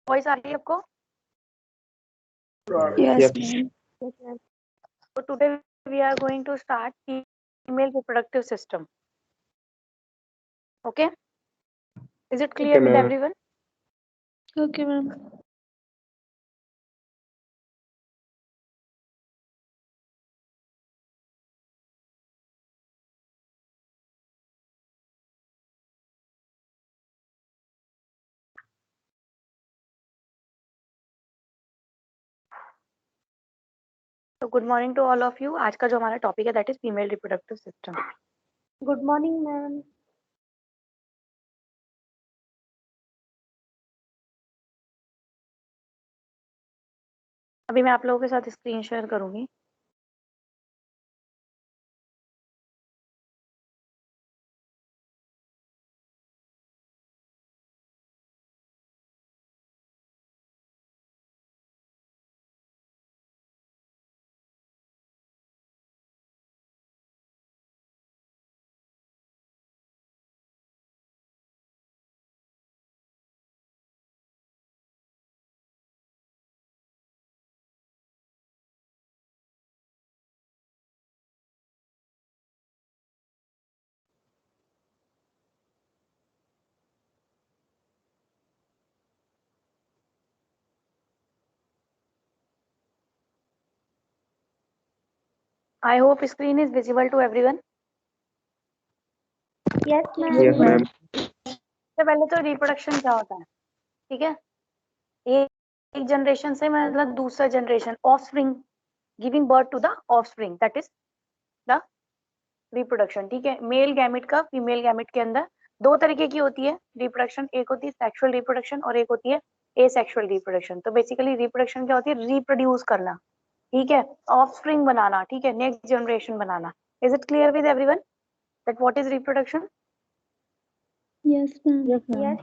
Voice आ रही है आपको? Yes. So today we are going to start female reproductive system. Okay? Is it clear with everyone? Okay, ma'am. So good morning to all of you. आज का जो हमारा topic है that is female reproductive system. Good morning, ma'am. अभी मैं आप लोगों के साथ स्क्रीन शेयर करूंगी. I hope screen is visible to everyone. Yes, ma'am. Yes, ma'am. सबसे पहले तो रिप्रोडक्शन क्या होता है, ठीक है? एक जनरेशन से मतलब दूसरा generation, offspring, giving birth to the offspring, that is the reproduction. ठीक है? मेल गैमेट का फीमेल गैमेट के अंदर दो तरीके की होती है रिप्रोडक्शन. एक होती है सेक्सुअल रिप्रोडक्शन और एक होती है एसेक्सुअल रिप्रोडक्शन. तो बेसिकली रिप्रोडक्शन क्या होती है? रिप्रोड्यूस करना, ठीक है? ऑफस्प्रिंग बनाना, ठीक है? Next generation banana. Is it clear with everyone that what is reproduction? Yes, ma'am. Yes, ma'am. Yes.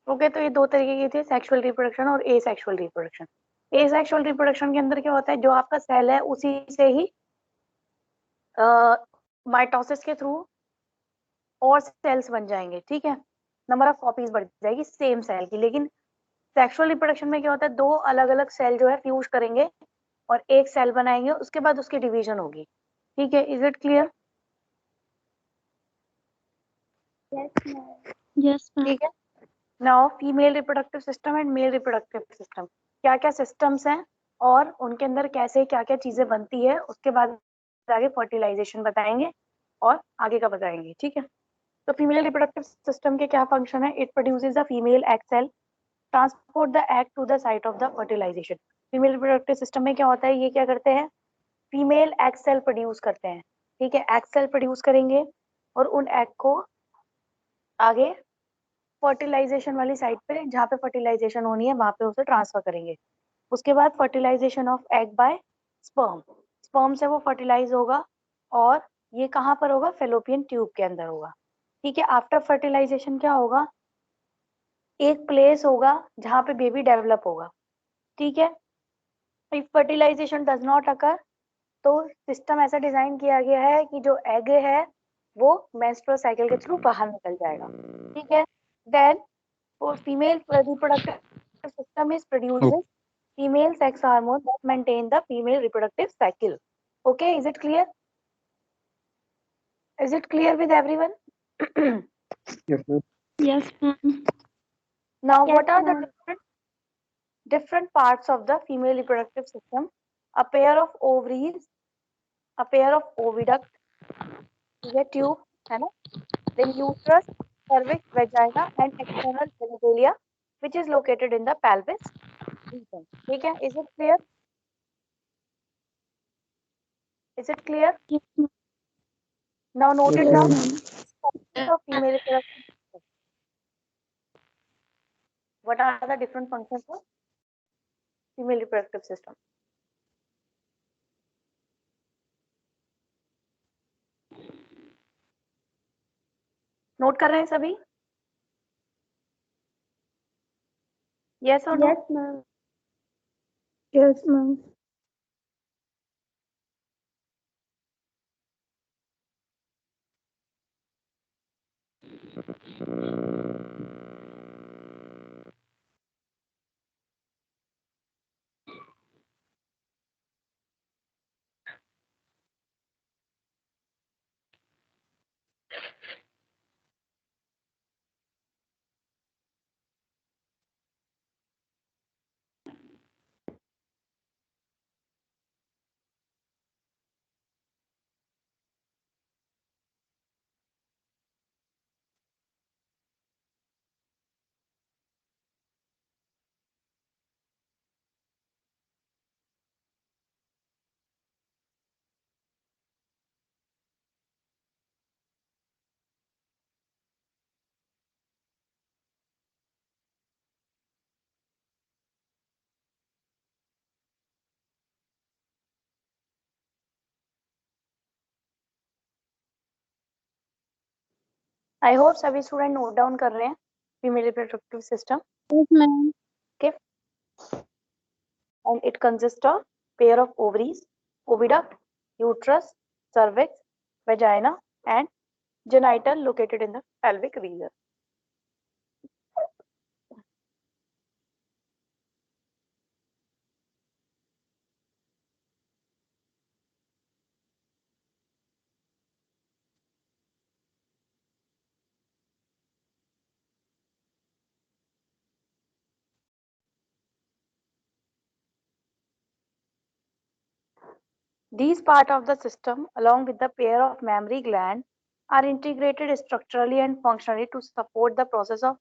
Okay, तो ये दो तरीके की थी, सेक्सुअल रिप्रोडक्शन और एसेक्सुअल रिप्रोडक्शन. एसेक्सुअल रिप्रोडक्शन के अंदर क्या होता है? जो आपका सेल है उसी से ही माइटोसिस के थ्रू और सेल्स बन जाएंगे, ठीक है? नंबर ऑफ कॉपीज बढ़ जाएगी सेम सेल की. लेकिन सेक्सुअल रिप्रोडक्शन में क्या होता है? दो अलग अलग सेल जो है फ्यूज करेंगे और एक सेल बनाएंगे, उसके बाद उसकी डिवीजन होगी. ठीक है? Is it clear? Yes, ma'am. Yes, ma'am. ठीक है. Now female reproductive system and male reproductive system, क्या क्या सिस्टम्स हैं और उनके अंदर कैसे क्या क्या चीजें बनती है, उसके बाद आगे फर्टिलाइजेशन बताएंगे और आगे का बताएंगे. ठीक है? तो फीमेल रिप्रोडक्टिव सिस्टम के क्या फंक्शन है? It produces the female egg cell, transport the egg to the site of the fertilisation. Female reproductive system में क्या होता है? ये क्या करते हैं? फीमेल एग सेल प्रोड्यूस करते हैं. ठीक है? एग सेल प्रोड्यूस करेंगे और उन एग को आगे फर्टिलाइजेशन वाली साइट पे, जहाँ पे फर्टिलाइजेशन होनी है वहां पे उसे ट्रांसफर करेंगे. उसके बाद fertilisation of egg by sperm, sperm से वो फर्टिलाइज होगा और ये कहाँ पर होगा? फेलोपियन ट्यूब के अंदर होगा. ठीक है? आफ्टर फर्टिलाइजेशन क्या होगा? एक प्लेस होगा जहाँ पे बेबी डेवलप होगा. ठीक है? If fertilisation does not occur, तो सिस्टम ऐसा डिजाइन किया गया है कि जो एग है वो मेंस्ट्रुअल साइकिल के थ्रू बाहर निकल जाएगा. ठीक है? Then female reproductive system is produces female sex hormone that maintain the female reproductive cycle. Okay, is it clear? Is it clear with everyone? Yes, ma'am. Yes, ma'am. Now Yes, what are the ma'am. different parts of the female reproductive system? A pair of ovaries, a pair of oviduct, ठीक है, tube है ना, then uterus, cervix, vagina and external genitalia which is located in the pelvis region. ठीक है? Is it clear? Is it clear? Yes, ma'am. Now note Yes, it down. ma'am. Functions of female reproductive system. What are the different functions of female reproductive system? Note कर रहे हैं सभी? Yes or no? Yes, ma'am. Yes, ma'am. I hope सभी student note down कर रहे हैं female reproductive system. Yes, ma'am. And it consists of pair of ovaries, oviduct, uterus, cervix, vagina, and genital located in the pelvic region. These part of the system, along with the pair of mammary gland, are integrated structurally and functionally to support the process of.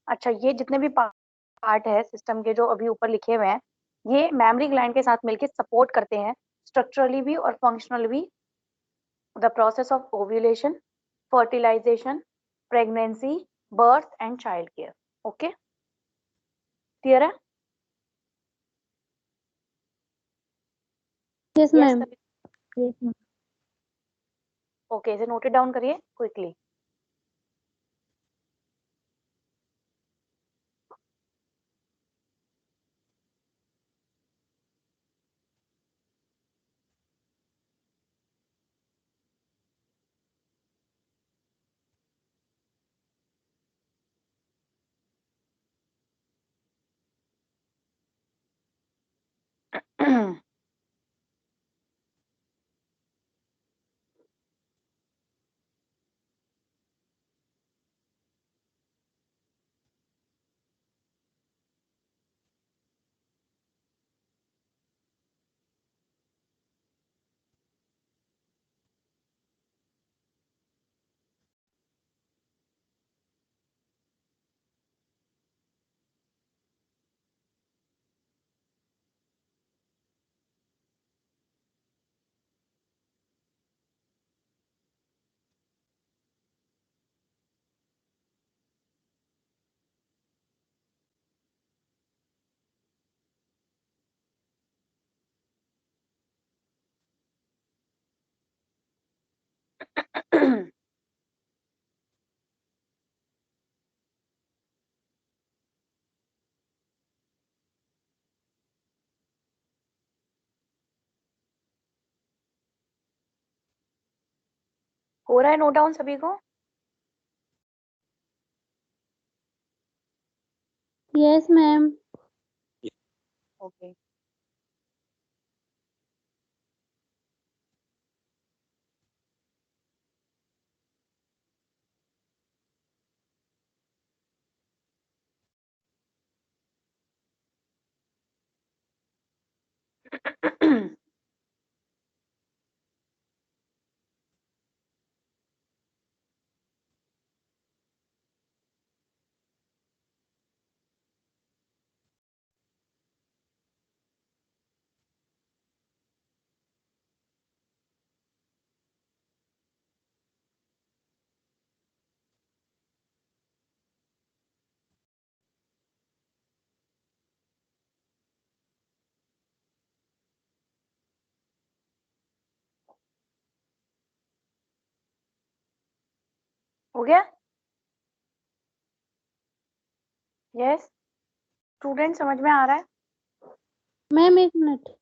अच्छा, ये जितने भी part है system के जो अभी ऊपर लिखे हुए हैं, ये मैमरी ग्लैंड के साथ मिलकर सपोर्ट करते हैं स्ट्रक्चरली भी और फंक्शनल भी the process of ovulation, fertilisation, pregnancy, birth and child care. Okay, clear है? Yes, ma'am. Yes, ma'am. Okay, इसे नोटेड डाउन करिए क्विकली. हो रहा है नोट डाउन सभी को? Yes, ma'am. ओके. हो गया? यस, स्टूडेंट समझ में आ रहा है? Ma'am, एक मिनट.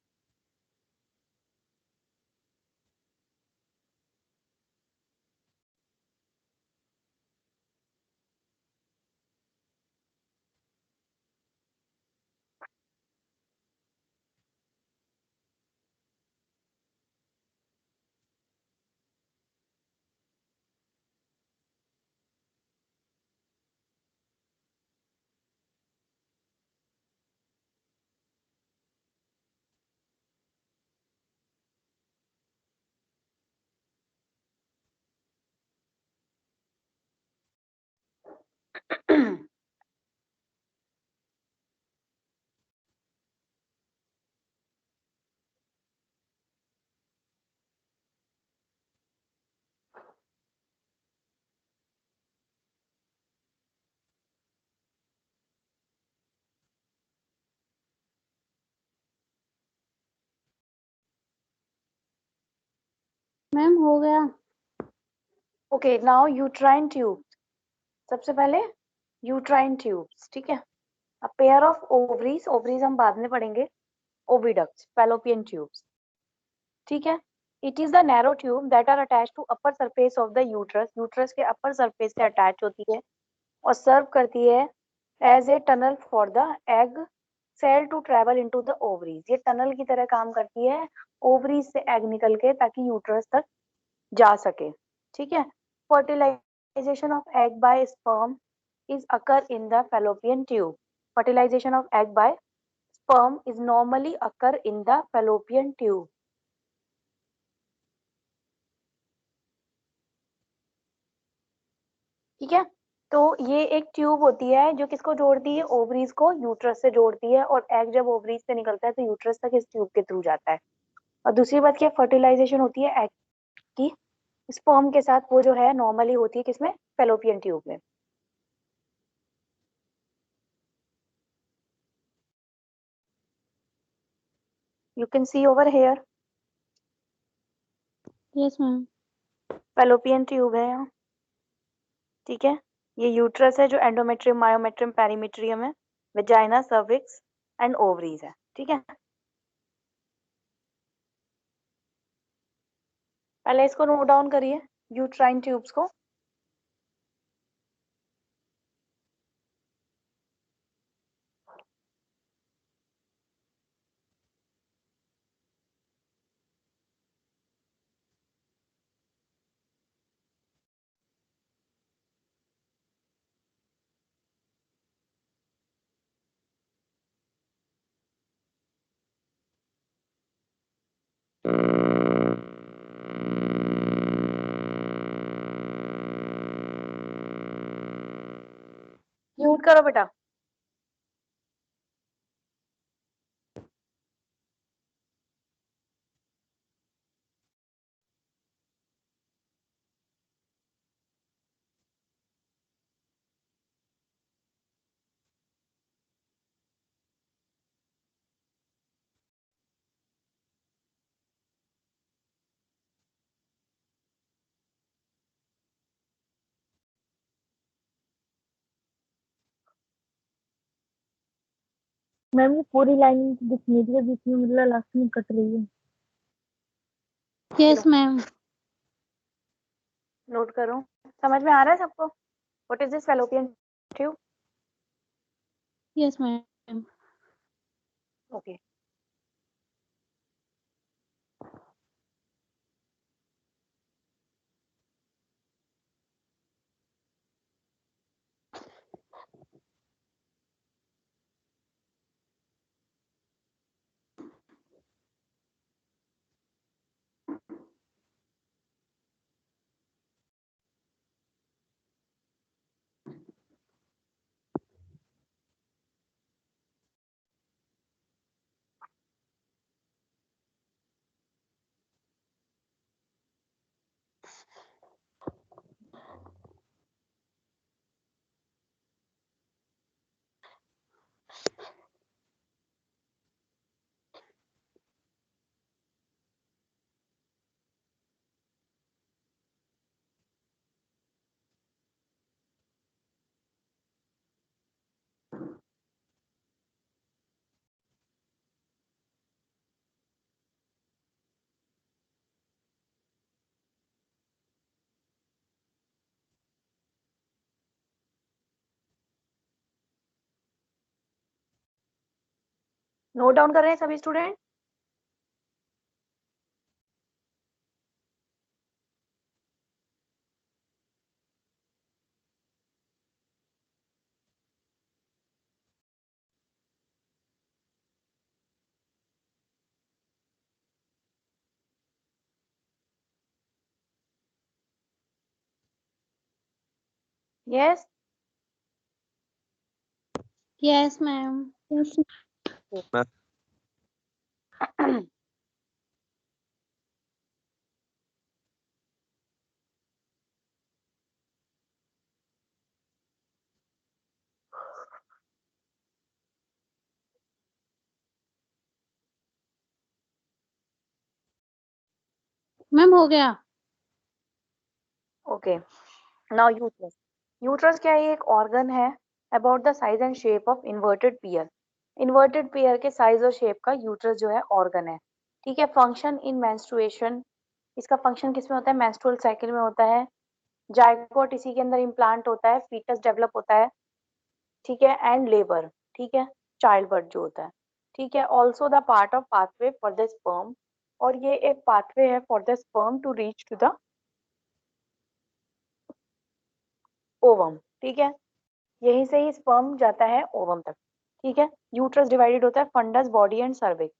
Ma'am, हो गया. Okay, now uterine tube. सबसे पहले यूट्राइन ट्यूब्स, ठीक है। A pair of ovaries, ovaries हम बाद में पढ़ेंगे, ओविडक्ट्स, फैलोपियन ट्यूब्स, ठीक है। It is the narrow tube that are attached to upper surface of the uterus, uterus के अपर सरफेस से अटैच होती है और सर्व करती है as a tunnel for the egg cell to travel into the ovaries. ये tunnel की तरह काम करती है ओवरीज से एग निकल के, ताकि यूट्रस तक जा सके, ठीक है। Fertilisation of egg by sperm is occur in the fallopian tube. Fertilization of egg by sperm is normally occur in the fallopian tube. ठीक है, तो ये एक ट्यूब होती है जो किसको जोड़ती है, ओवरीज को यूट्रस से जोड़ती है, और एग जब ओवरीज से निकलता है तो यूट्रस तक इस ट्यूब के थ्रू जाता है। और दूसरी बात क्या, फर्टिलाइजेशन होती है एग की स्पर्म के साथ, वो जो है नॉर्मली होती है किसमें, फेलोपियन ट्यूब में। You can C over here, Yes, ma'am. Fallopian tube है यहाँ, ठीक है। ये यूट्रस है जो एंडोमेट्रियम, मायोमेट्रियम, पेरीमेट्रियम है, वेजाइना, सर्विक्स एंड ओवरीज है, ठीक है। पहले इसको नोट डाउन करिए, यूट्राइन ट्यूब्स को। म्यूट करो बेटा। मैम ये पूरी लाइन दिख नहीं रही है, बीच में मतलब लास्ट में कट रही है। Yes ma'am. नोट करो, समझ में आ रहा है सबको? What is this fallopian tube? Yes ma'am. Okay, note down कर रहे हैं सभी student? Yes. Yes ma'am. Yes. Ma'am हो गया। Okay, now uterus. यूट्रस क्या है? एक ऑर्गन है about the size and shape of inverted pair. Inverted pair के साइज और शेप का यूट्रस जो है ऑर्गन है। ठीक है। फंक्शन इन मेंस्ट्रुएशन, इसका फंक्शन किसमें होता है? मेंस्ट्रुअल साइकिल में होता है। जाइगोट इसी के अंदर इम्प्लांट होता है, फीटस डेवलप होता है। ठीक है। एंड लेबर, ठीक है, चाइल्ड बर्थ जो होता है। ठीक है। Also the part of pathway for the sperm, और ये एक पाथवे है for the sperm to reach to the ovum. ठीक है। यहीं से ही स्पर्म जाता है ओवम तक। ठीक है। यूट्रस डिवाइडेड होता है fundus, body and cervix.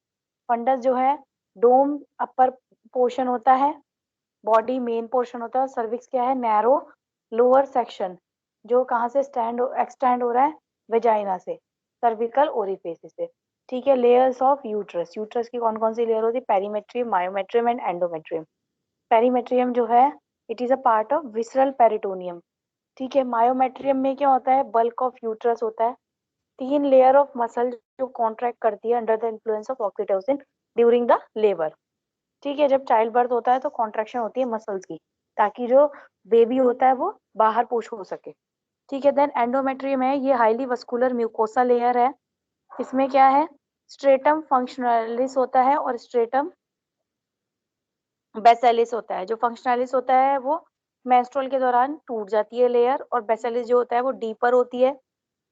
Fundus जो है डोम अपर पोर्शन होता है, बॉडी मेन पोर्शन होता है, और सर्विक्स क्या है? नैरो लोअर सेक्शन, जो कहाँ से एक्सटेंड हो रहा है? वेजाइना से, सर्विकल ओरिफिस से। ठीक है। लेयर्स ऑफ यूट्रस, यूट्रस की कौन कौन सी लेयर होती है? Perimetrium, myometrium and endometrium. Perimetrium जो है it is a part of visceral peritoneum. ठीक है। मायोमेट्रियम में क्या होता है? बल्क ऑफ यूट्रस होता है। तीन लेयर ऑफ मसल जो कॉन्ट्रैक्ट करती है under the influence of oxytocin during the labour. ठीक है। जब चाइल्ड बर्थ होता है तो कॉन्ट्रैक्शन होती है मसल्स की, ताकि जो बेबी होता है वो बाहर पुश हो सके। ठीक है। देन एंडोमेट्रियम है, ये हाईली वस्कुलर म्यूकोसा लेयर है। इसमें क्या है? स्ट्रेटम फंक्शनलिस होता है और स्ट्रेटम बेसिलिस होता है। जो फंक्शनलिस होता है वो मेंस्ट्रुअल के दौरान टूट जाती है लेयर, और बेसिलिस जो होता है वो डीपर होती है,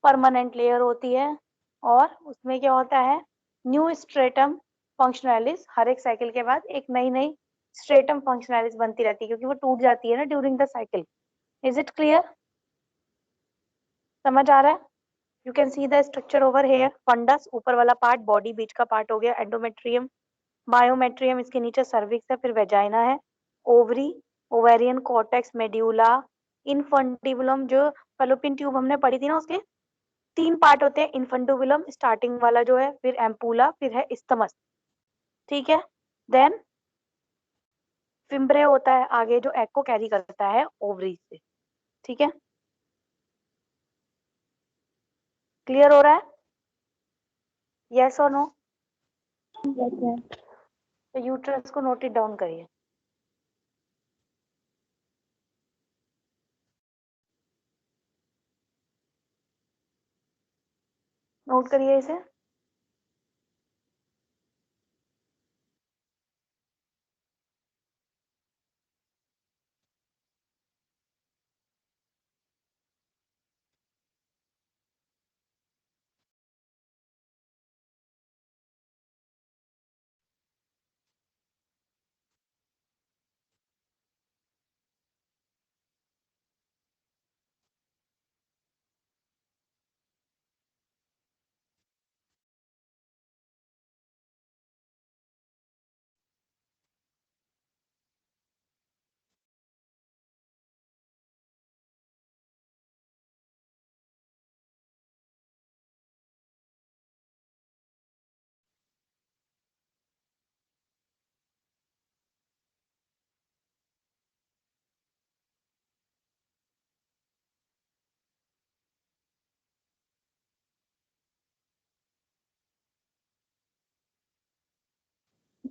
परमानेंट लेयर होती है। और उसमें क्या होता है? न्यू स्ट्रेटम फंक्शनलिस, हर एक साइकिल के बाद एक नई नई स्ट्रेटम फंक्शनलिस बनती रहती है, क्योंकि वो टूट जाती है ना during the cycle. Is it clear? समझ आ रहा है? You can see the structure over here. Fundus ऊपर वाला पार्ट, बॉडी बीच का पार्ट हो गया एंडोमेट्रियम। मायोमेट्रियम इसके नीचे सर्विक्स है, फिर वेजाइना है, ओवरी, ओवेरियन कॉर्टेक्स, मेड्यूला, इनफंटिबुलम, जो फैलोपियन ट्यूब हमने पढ़ी थी ना, उसके तीन पार्ट होते हैं। इन्फंटोबुलम स्टार्टिंग वाला जो है, फिर एम्पूला, फिर है इस्थमस। ठीक है। देन फिम्ब्रे होता है आगे, जो एग को कैरी करता है ओवरी से। ठीक है। क्लियर हो रहा है? यस और नो? Yes, ma'am. तो यूट्रस को नोट इट डाउन करिए। नोट करिए इसे।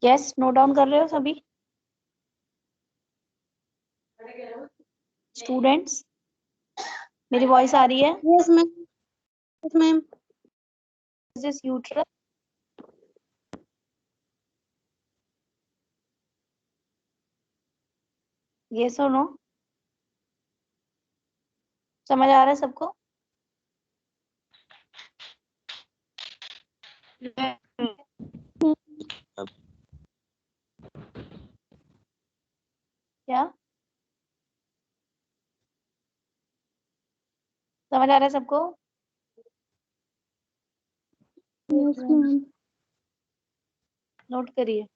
यस, नोट डाउन कर रहे हो सभी स्टूडेंट्स? मेरी वॉइस आ रही है? Yes, ma'am. Yes, ma'am. This uterus, yes और नो? समझ आ रहा है सबको? क्या समझ आ रहा है सबको? Yes, ma'am. नोट करिए।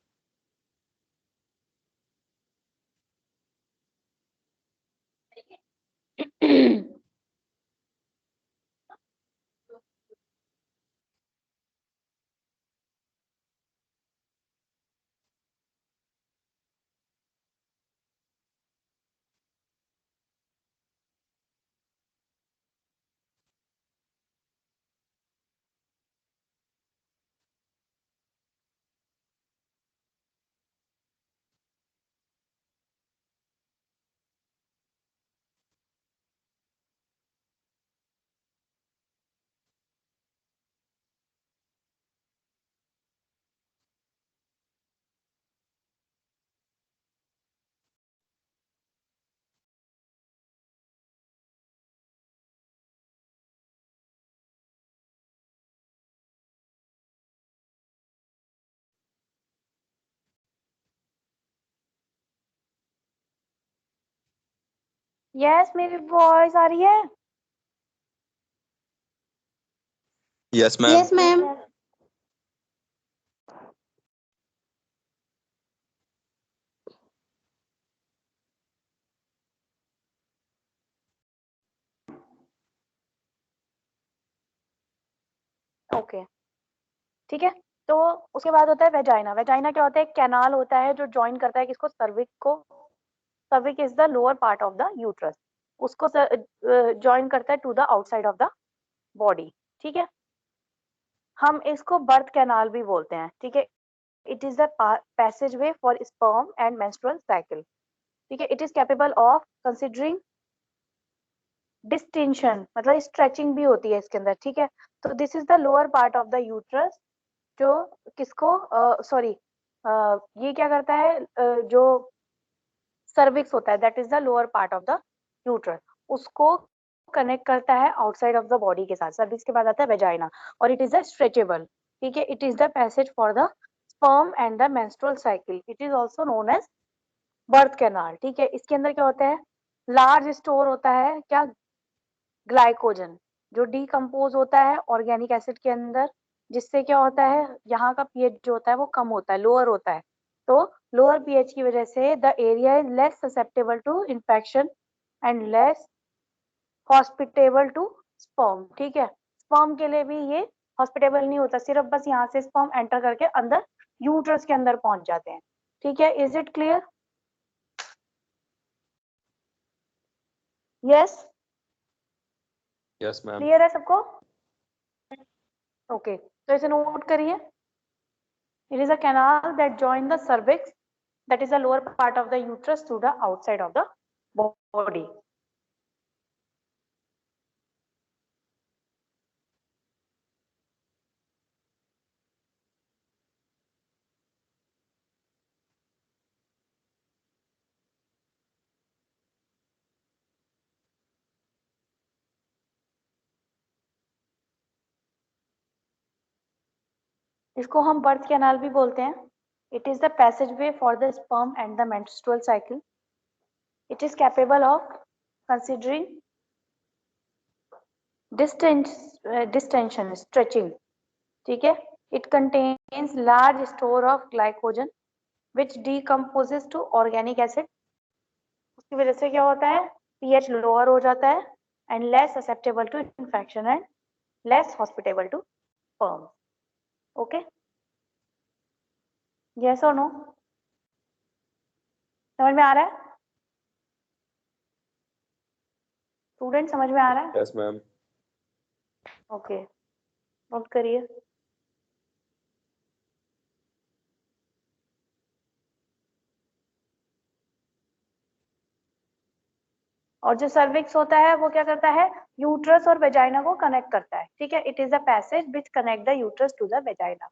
यस, मेरी वॉइस आ रही है? Yes ma'am. Yes ma'am. Okay, ठीक है। तो उसके बाद होता है वेजाइना। वेजाइना क्या होता है? एक कैनाल होता है जो ज्वाइन करता है किसको? सर्विक्स को। Cervix is the lower part of the uterus, उसको ज्वाइन करता है to the outside of the body, ठीक है। हम इसको बर्थ कैनाल भी बोलते हैं, ठीक है। It is the passage way for sperm and menstrual cycle, ठीक है। It is capable of considering distension, मतलब स्ट्रेचिंग भी होती है इसके अंदर, ठीक है। तो this is the lower part of the uterus जो किसको सॉरी ये क्या करता है जो सर्विक्स होता है, that is the lower part of the uterus, उसको कनेक्ट करता है आउटसाइड ऑफ द बॉडी के साथ। सर्विक्स के बाद आता है वेजाइना, और इट इज अ स्ट्रेचेबल, ठीक है। It is the passage for the sperm and the menstrual cycle. It is also known as birth canal, ठीक है। इसके अंदर क्या होता है? लार्ज स्टोर होता है क्या? ग्लाइकोजन, जो डीकम्पोज होता है ऑर्गेनिक एसिड के अंदर, जिससे क्या होता है? यहाँ का पीएच जो होता है वो कम होता है, लोअर होता है। तो लोअर पीएच की वजह से the area is less susceptible to infection and less hospitable to sperm, ठीक है। स्पर्म के लिए भी ये हॉस्पिटेबल नहीं होता, सिर्फ बस यहाँ से स्पर्म एंटर करके अंदर यूट्रस के अंदर पहुंच जाते हैं, ठीक है। Is it clear? Yes, yes ma'am. Clear है सबको? ओके, तो इसे नोट करिए। It is a canal that joins the cervix, that is the lower part of the uterus, to the outside of the body. इसको हम birth canal भी बोलते हैं। It is the passageway for the sperm and the menstrual cycle. It is capable of considering distension, stretching, ठीक है। It contains large store of glycogen which decomposes to organic acid. उसकी वजह से क्या होता है? पीएच लोअर हो जाता है and less susceptible to infection and less hospitable to sperm. Okay, yes और नो? समझ में आ रहा है स्टूडेंट? समझ में आ रहा है? Yes ma'am. ओके, नोट करिए। और जो सर्विक्स होता है वो क्या करता है? यूट्रस और वेजाइना को कनेक्ट करता है, ठीक है। It is a passage which connect the uterus to the vagina.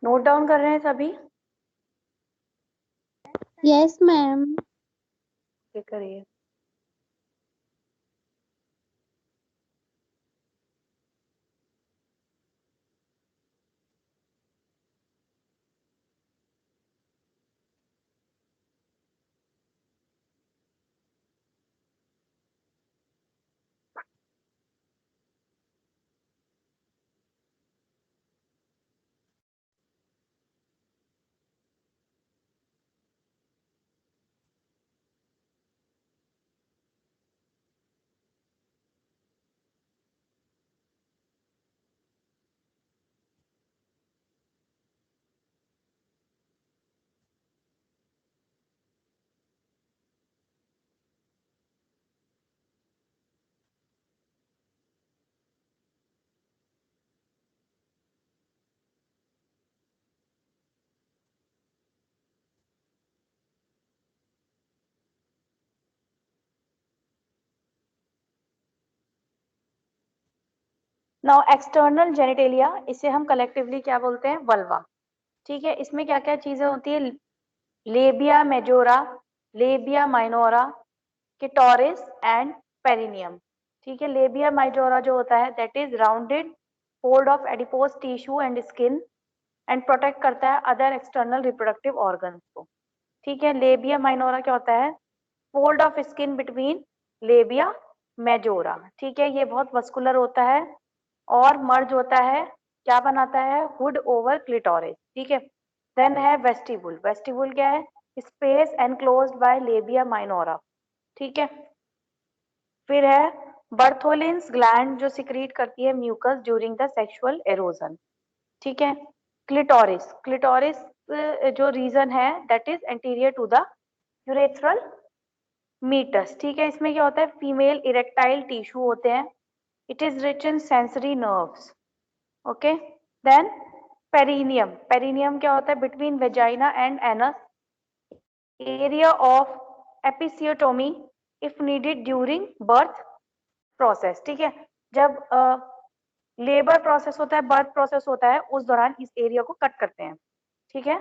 Note down कर रहे हैं सभी? Yes ma'am. ये करिए। नाउ एक्सटर्नल जेनिटेलिया, इसे हम कलेक्टिवली क्या बोलते हैं? वल्वा। ठीक है, इसमें क्या क्या चीजें होती है? Labia majora, labia minora, clitoris and perineum. ठीक है, लेबिया माइजोरा जो होता है that is rounded fold of adipose tissue and skin and protect करता है अदर एक्सटर्नल रिप्रोडक्टिव ऑर्गन्स को। ठीक है, लेबिया माइनोरा क्या होता है? Fold of skin between labia majora. ठीक है, ये बहुत मस्कुलर होता है और मर्ज होता है, क्या बनाता है? Hood over clitoris. ठीक है, देन है वेस्टिबुल। वेस्टिबुल क्या है? Space enclosed bye labia minora. ठीक है, फिर है बर्थोलिन्स ग्लैंड जो सिक्रीट करती है mucus during the sexual arousal. ठीक है, क्लिटोरिस। क्लिटोरिस जो रीजन है that is anterior to the urethral meatus. ठीक है, इसमें क्या होता है? फीमेल इरेक्टाइल टिश्यू होते हैं। It is rich in sensory nerves. Okay, then perineum. Perineum क्या होता है? Between vagina and anus, area of episiotomy if needed during birth process. ठीक है, जब लेबर प्रोसेस होता है, बर्थ प्रोसेस होता है, उस दौरान इस एरिया को कट करते हैं। ठीक है,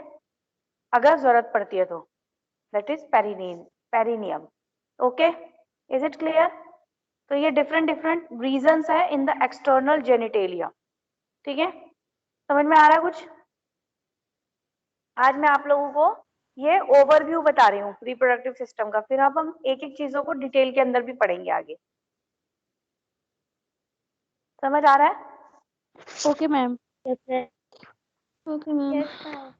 अगर जरूरत पड़ती है तो। That is perineum. Okay, is it clear? तो ये डिफरेंट डिफरेंट रीजंस है इन द एक्सटर्नल जेनिटेलिया। ठीक है, समझ में आ रहा है कुछ? आज मैं आप लोगों को ये ओवरव्यू बता रही हूँ रिप्रोडक्टिव सिस्टम का, फिर अब हम एक एक चीजों को डिटेल के अंदर भी पढ़ेंगे आगे। समझ आ रहा है? Okay ma'am. Yes, ma'am. Okay ma'am. Yes, ma'am.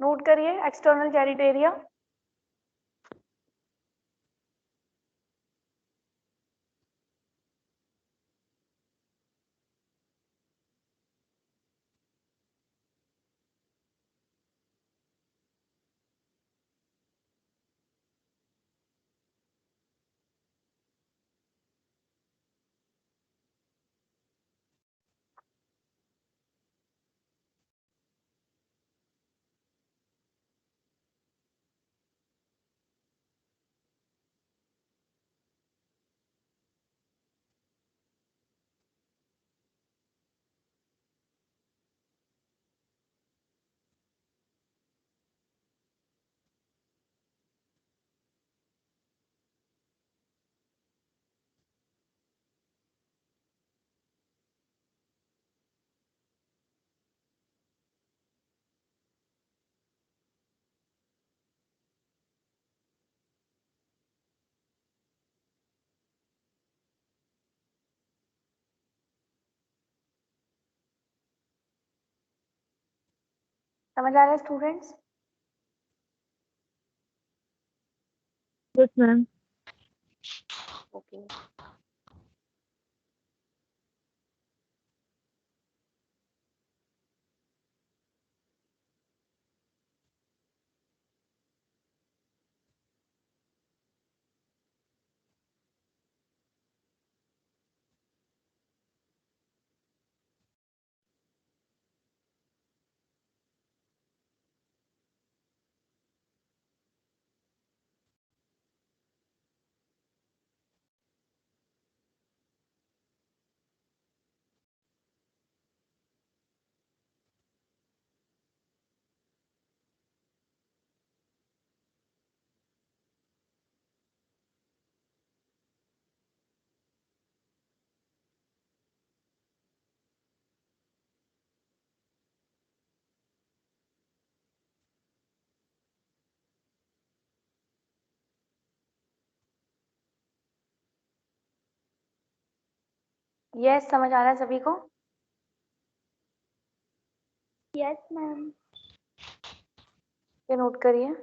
Note करिए एक्सटर्नल जेनिटेलिया। समझ आ रहा है students? Yes ma'am. Okay, yes, समझ आ रहा है सभी को? Yes, ma'am. ये नोट करिए।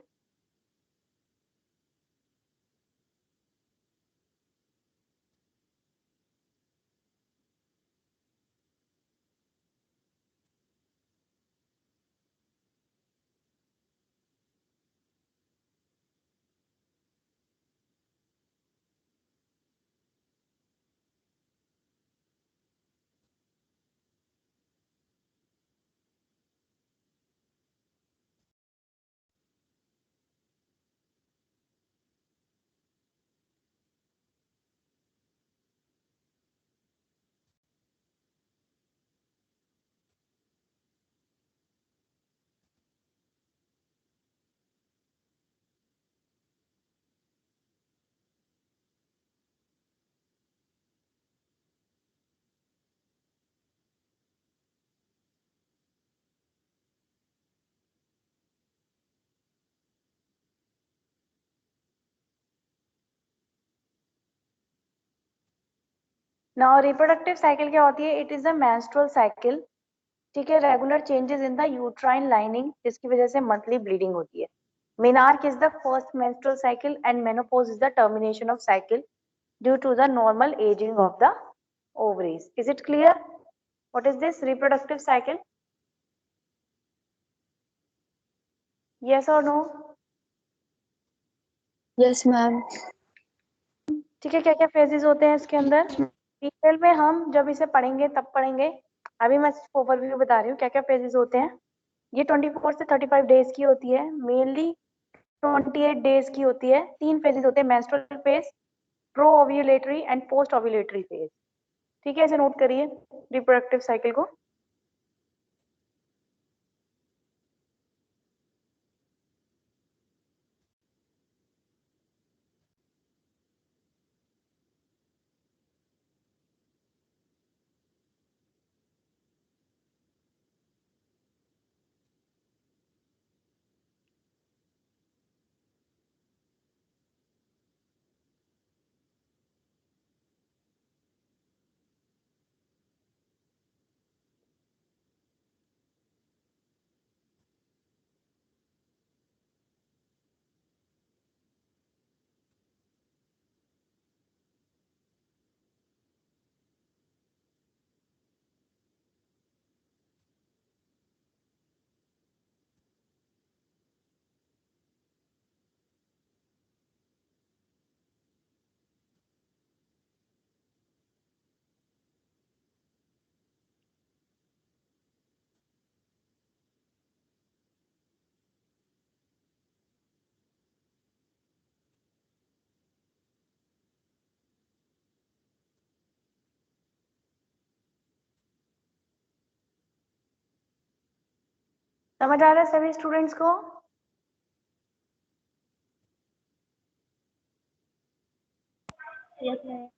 नाउ रिप्रोडक्टिव साइकिल क्या होती है? It is a menstrual cycle, ठीक है, regular changes in the uterine lining, जिसकी वजह से मंथली ब्लीडिंग होती है। Menarche is the first menstrual cycle and menopause is the termination of cycle due to the normal ageing of the ovaries. Is it clear? What is this reproductive cycle? Yes or no? Yes, ma'am. ठीक है, क्या क्या phases होते हैं इसके अंदर? Detail में हम जब इसे पढ़ेंगे तब पढ़ेंगे, अभी मैं ओवरव्यू बता रही हूँ क्या क्या फेजेस होते हैं। ये 24 से 35 डेज की होती है, मेनली 28 डेज की होती है। 3 फेजेस होते हैं, menstrual phase, pro ovulatory and post ovulatory phase. ठीक है, इसे नोट करिए रिप्रोडक्टिव साइकिल को। समझ आ रहा है सभी स्टूडेंट्स को? Yes, ma'am.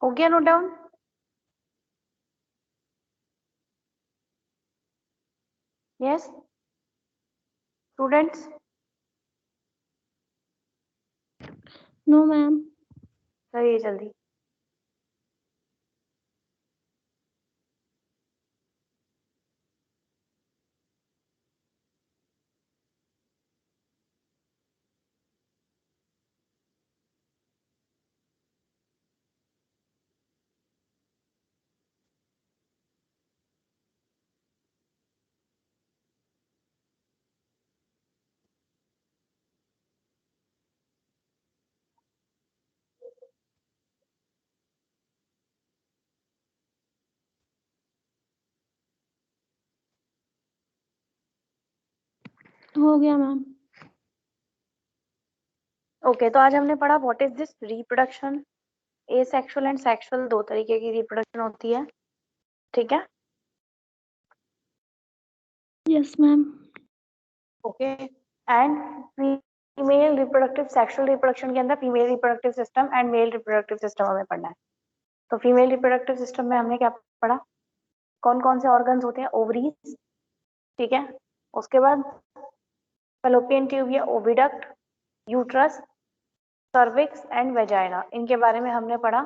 हो गया note down? Yes students? No, ma'am. करिए जल्दी। हो गया मैम। ओके, तो आज हमने पढ़ा what is this reproduction. Asexual and sexual, 2 तरीके की रिप्रोडक्शन होती है, ठीक है? Yes ma'am. Okay, and female reproductive, sexual reproduction के अंदर female reproductive system and male reproductive system हमें पढ़ना है। तो फीमेल रिप्रोडक्टिव सिस्टम में हमने क्या पढ़ा? कौन कौन से ऑर्गन्स होते हैं? ओवरीज, ठीक है, उसके बाद फैलोपियन ट्यूब या oviduct, uterus, cervix and vagina, इनके बारे में हमने पढ़ा,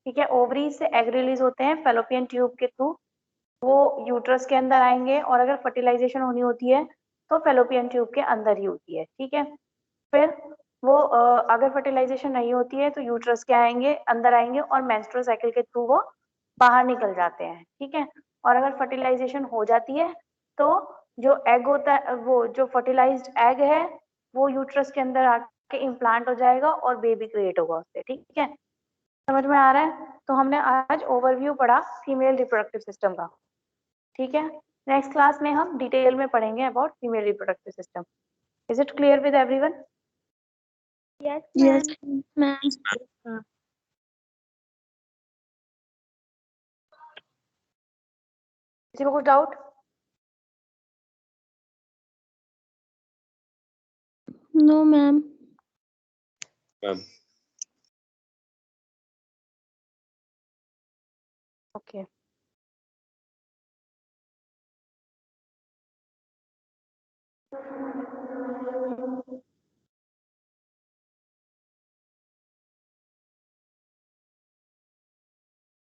ठीक है। ओवरीज से एग रिलीज होते हैं फैलोपियन ट्यूब के थ्रू, वो यूट्रस के अंदर आएंगे, और अगर फर्टिलाइजेशन होनी होती है तो फैलोपियन ट्यूब के अंदर ही होती है, ठीक है। फिर वो अगर फर्टिलाइजेशन नहीं होती है तो यूट्रस के आएंगे, अंदर आएंगे, और मेंस्ट्रुअल साइकिल के थ्रू वो बाहर निकल जाते हैं, ठीक है। और अगर फर्टिलाइजेशन हो जाती है तो जो एग होता है, वो जो फर्टिलाइज्ड एग है वो यूट्रस के अंदर आके के इम्प्लांट हो जाएगा और बेबी क्रिएट होगा उससे, ठीक है। समझ में आ रहा है? तो हमने आज ओवरव्यू पढ़ा फीमेल रिप्रोडक्टिव सिस्टम का, ठीक है। नेक्स्ट क्लास में हम डिटेल में पढ़ेंगे about female reproductive system. Is it clear with everyone? Yes, Yes, ma'am. किसी को कुछ doubt? No, ma'am. Ma'am. Okay